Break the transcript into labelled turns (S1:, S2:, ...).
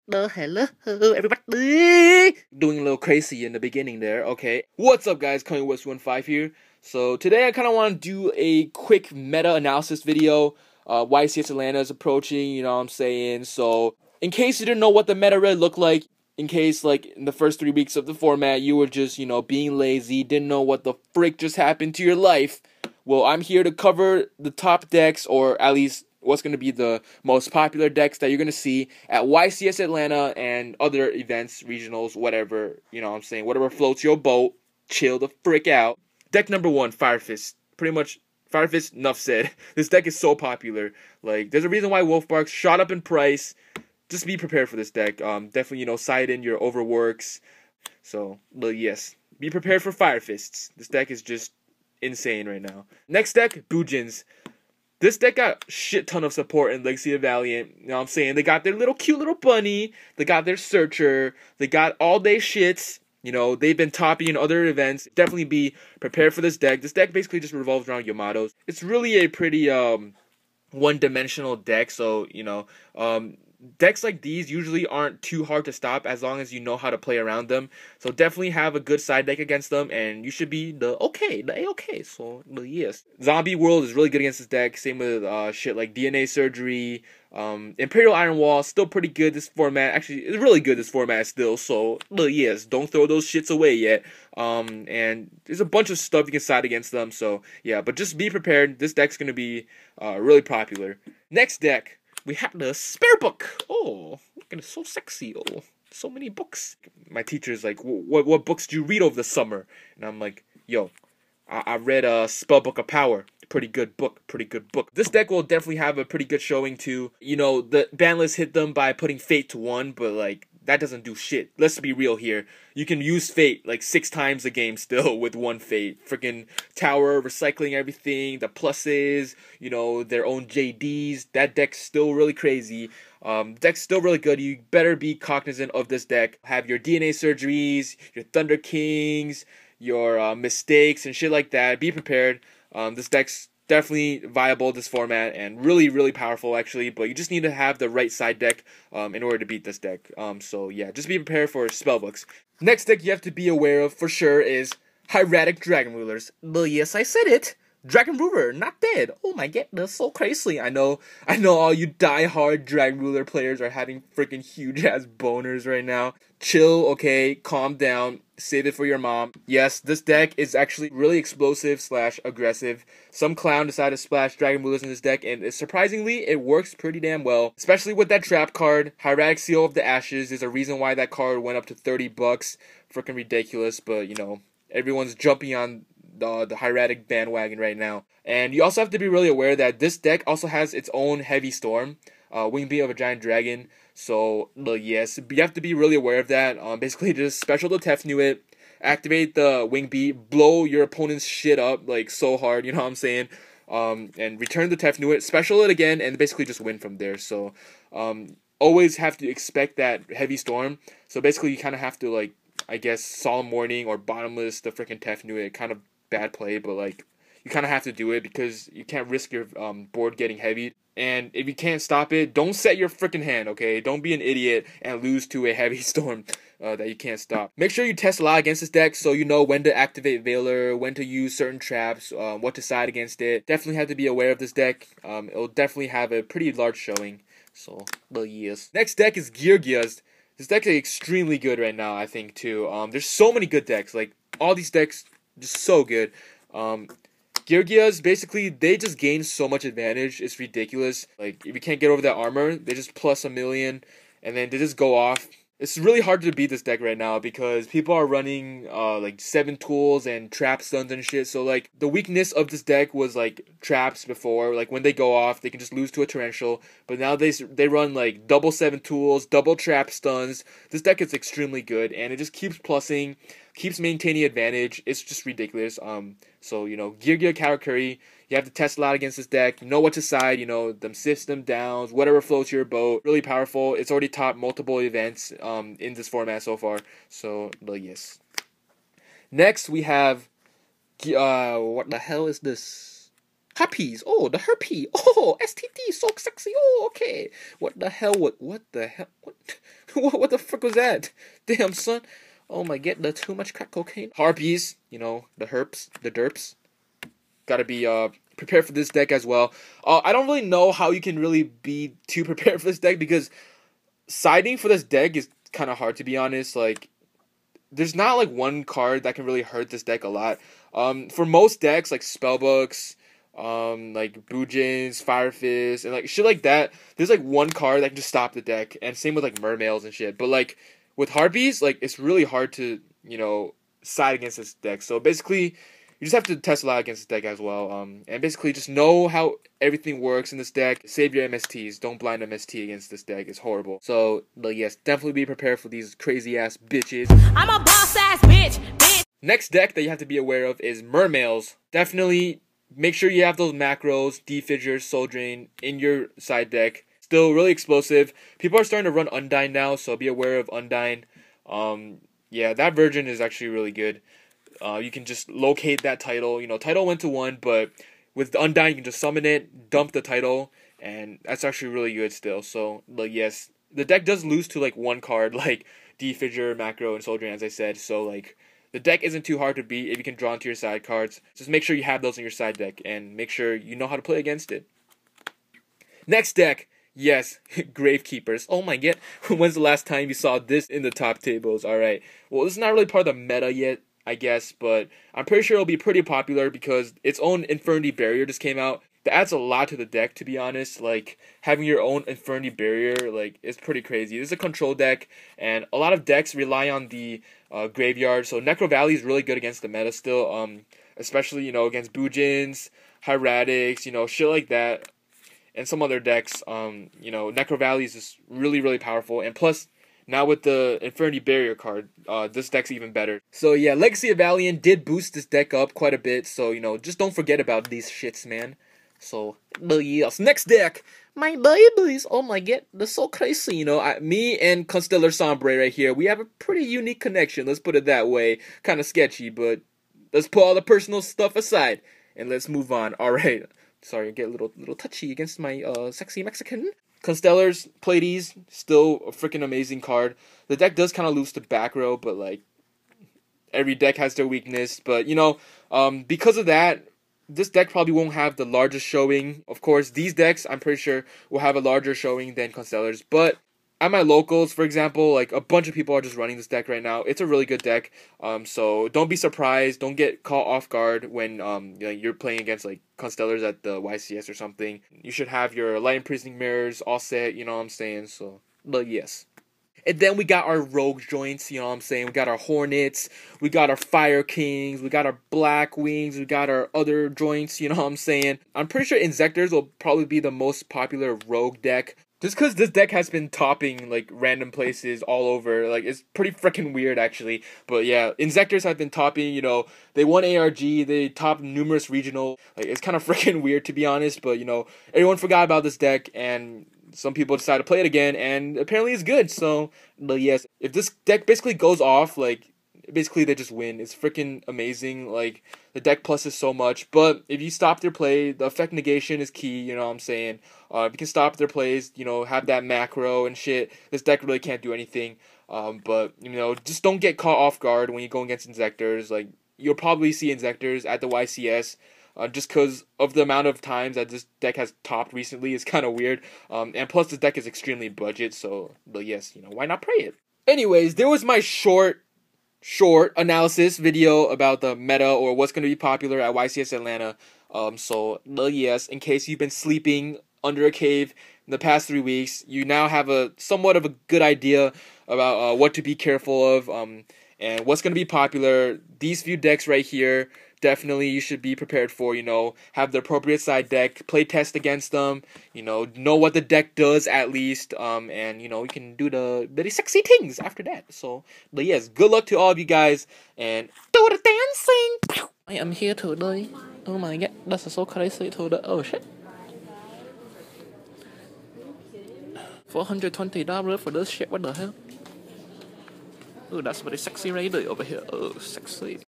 S1: Hello, everybody! Doing a little crazy in the beginning there, okay. What's up, guys? Coming with 15 here. So, today I kind of want to do a quick meta-analysis video. YCS Atlanta is approaching, you know what I'm saying? So, in case you didn't know what the meta really looked like, in case, like, in the first 3 weeks of the format, you were just, you know, being lazy, didn't know what the frick just happened to your life, well, I'm here to cover the top decks, or at least what's going to be the most popular decks that you're going to see at YCS Atlanta and other events, regionals, whatever, you know what I'm saying, whatever floats your boat, chill the frick out. Deck number 1, Fire Fist. Pretty much, Fire Fist, enough said. This deck is so popular. Like, there's a reason why Wolfbarks shot up in price. Just be prepared for this deck. Definitely, you know, side in your overworks. So, but yes, be prepared for Fire Fists. This deck is just insane right now. Next deck, Boojins. This deck got shit ton of support in Legacy of Valiant. You know what I'm saying? They got their little cute little bunny. They got their searcher. They got all day shits. You know, they've been topping in other events. Definitely be prepared for this deck. This deck basically just revolves around Yamatos. It's really a pretty one-dimensional deck. So, you know, decks like these usually aren't too hard to stop as long as you know how to play around them. So definitely have a good side deck against them, and you should be the A-okay. So yes, Zombie World is really good against this deck. Same with shit like DNA Surgery, Imperial Iron Wall, still pretty good this format. Actually, it's really good this format still. So yes, don't throw those shits away yet. And there's a bunch of stuff you can side against them. So yeah, but just be prepared. This deck's gonna be really popular. Next deck, we have the Spare Book. Oh, looking so sexy. Oh, so many books. My teacher's like, what books do you read over the summer? And I'm like, yo, I read Spellbook of Power. Pretty good book. This deck will definitely have a pretty good showing too. You know, the ban list hit them by putting Fate to 1, but like, that doesn't do shit. Let's be real here. You can use Fate like 6 times a game still with 1 Fate. Freaking Tower, recycling everything, the pluses, you know, their own JDs. That deck's still really crazy. Deck's still really good. You better be cognizant of this deck. Have your DNA Surgeries, your Thunder Kings, your mistakes and shit like that. Be prepared. This deck's definitely viable this format and really powerful actually, but you just need to have the right side deck in order to beat this deck. So yeah, just be prepared for spellbooks. Next deck you have to be aware of for sure is Hieratic Dragon Rulers. Well, yes, I said it. Dragon Ruler, not dead. Oh my god, that's so crazy. I know all you die-hard Dragon Ruler players are having freaking huge-ass boners right now. Chill, okay, calm down, save it for your mom. Yes, this deck is actually really explosive / aggressive. Some clown decided to splash Dragon Rulers in this deck, and surprisingly, it works pretty damn well. Especially with that trap card, Hieratic Seal of the Ashes. There's a reason why that card went up to 30 bucks. Freaking ridiculous, but you know, everyone's jumping on the hieratic bandwagon right now. And you also have to be really aware that this deck also has its own heavy storm, Wing Beat of a Giant Dragon. So yes, you have to be really aware of that. Basically just special to Tefnu it, activate the Wing Beat, blow your opponent's shit up like so hard, you know what I'm saying? And return the Tefnu it, special it again, and basically just win from there. So always have to expect that heavy storm. So basically you kind of have to, like, I guess Solemn Warning or Bottomless the freaking Tefnu it. Kind of bad play, but like you kind of have to do it because you can't risk your board getting heavy. And if you can't stop it, don't set your freaking hand, okay? Don't be an idiot and lose to a heavy storm that you can't stop. Make sure you test a lot against this deck so you know when to activate Veiler, when to use certain traps, what to side against it. Definitely have to be aware of this deck. It'll definitely have a pretty large showing. So, well, yes. Next deck is YuGiOh. This deck is extremely good right now, I think, too. There's so many good decks. Like, all these decks, just so good. YuGiOh, basically, they just gain so much advantage. It's ridiculous. Like, if you can't get over that armor, they just plus 1,000,000, and then they just go off. It's really hard to beat this deck right now because people are running like 7 tools and trap stuns and shit. So like the weakness of this deck was like traps before. Like when they go off, they can just lose to a torrential. But now they run like double 7 tools, double trap stuns. This deck is extremely good and it just keeps plussing, keeps maintaining advantage. It's just ridiculous. So you know, YuGiOh Karakuri, you have to test a lot against this deck. You know what to side, you know, them system downs, whatever floats your boat. Really powerful. It's already topped multiple events in this format so far. So, but yes. Next, we have, what the hell is this? Harpies. Oh, the herpy. Oh, STD, so sexy. Oh, okay. What the hell? What the hell? What the frick was that? Damn, son. Oh my god, that's too much crack cocaine. Harpies, you know, the herps, the derps. Gotta be prepared for this deck as well. I don't really know how you can really be too prepared for this deck because siding for this deck is kind of hard, to be honest. Like, there's not like one card that can really hurt this deck a lot. For most decks like spellbooks, like Boojins, Fire Fist, and like shit like that, there's like one card that can just stop the deck, and same with like Mermails and shit. But like with Harpies, like it's really hard to, you know, side against this deck. So basically, you just have to test a lot against this deck as well. And basically just know how everything works in this deck. Save your MSTs. Don't blind MST against this deck. It's horrible. So, yes, definitely be prepared for these crazy ass bitches.
S2: I'm a boss ass bitch.
S1: Next deck that you have to be aware of is Mermails. Definitely make sure you have those macros, D-Fidger, Soul Drain in your side deck. Still really explosive. People are starting to run Undyne now, so be aware of Undyne. Yeah, that version is actually really good. You can just locate that title. You know, title went to 1, but with Undyne, you can just summon it, dump the title, and that's actually really good still. So, like, yes, the deck does lose to, like, one card, like D-Fidger, Macro, and Soul Drain, as I said. So, like, the deck isn't too hard to beat if you can draw into your side cards. Just make sure you have those in your side deck, and make sure you know how to play against it. Next deck. Yes, Gravekeepers. Oh my god, when's the last time you saw this in the top tables? Alright, well, this is not really part of the meta yet, I guess, but I'm pretty sure it'll be pretty popular because its own Infernity Barrier just came out. That adds a lot to the deck, to be honest. Like, having your own Infernity Barrier, like, it's pretty crazy. This is a control deck, and a lot of decks rely on the graveyard, so Necro Valley is really good against the meta still, especially, you know, against Boojins, Hieratics, you know, shit like that. And some other decks, you know, Necro Valley is just really, really powerful. And plus, now with the Infernity Barrier card, this deck's even better. So yeah, Legacy of Valiant did boost this deck up quite a bit. So, you know, just don't forget about these shits, man. So, yes. Next deck, my babies. Oh my god, they're so crazy, you know. Me and Constellar Sombre right here, we have a pretty unique connection. Let's put it that way. Kind of sketchy, but let's put all the personal stuff aside. And let's move on. Alright. Sorry, I get a little touchy against my sexy Mexican. Constellars, Pleiades, still a freaking amazing card. The deck does kind of lose to back row, but like every deck has their weakness. But you know, because of that, this deck probably won't have the largest showing. Of course, these decks I'm pretty sure will have a larger showing than Constellars. But at my locals, for example, like a bunch of people are just running this deck right now. It's a really good deck. So don't be surprised. Don't get caught off guard when you know, you're playing against like Constellars at the YCS or something. You should have your Light Imprisoning Mirrors all set. You know what I'm saying? So, but yes. And then we got our rogue joints, you know what I'm saying? We got our Hornets, we got our Fire Kings, we got our Black Wings, we got our other joints, you know what I'm saying? I'm pretty sure Insectors will probably be the most popular rogue deck. Just because this deck has been topping, like, random places all over. Like, it's pretty freaking weird, actually. But, yeah, Insectors have been topping, you know. They won ARG. They topped numerous regional. Like, it's kind of freaking weird, to be honest. But, you know, everyone forgot about this deck. And some people decided to play it again. And apparently it's good. So, but, yes. If this deck basically goes off, like, basically they just win. It's freaking amazing. Like, the deck pluses so much. But if you stop their play, the effect negation is key, you know what I'm saying? If you can stop their plays, you know, have that macro and shit, this deck really can't do anything. But, you know, just don't get caught off guard when you go against Insectors. Like, you'll probably see Insectors at the YCS. Just because of the amount of times that this deck has topped recently is kind of weird. And plus, this deck is extremely budget, so, but yes, you know, why not play it? Anyways, there was my short analysis video about the meta or what's going to be popular at YCS Atlanta. So, yes, in case you've been sleeping under a cave in the past 3 weeks, you now have a somewhat of a good idea about what to be careful of and what's going to be popular. These few decks right here, definitely you should be prepared for, you know, have the appropriate side deck, play test against them, you know what the deck does at least, and, you know, you can do the very sexy things after that. So, but yes, good luck to all of you guys, and do the dancing! I am here today. Oh my god, that's so crazy today. Oh shit. $420 for this shit, what the hell? Oh, that's very sexy right there over here. Oh, sexy.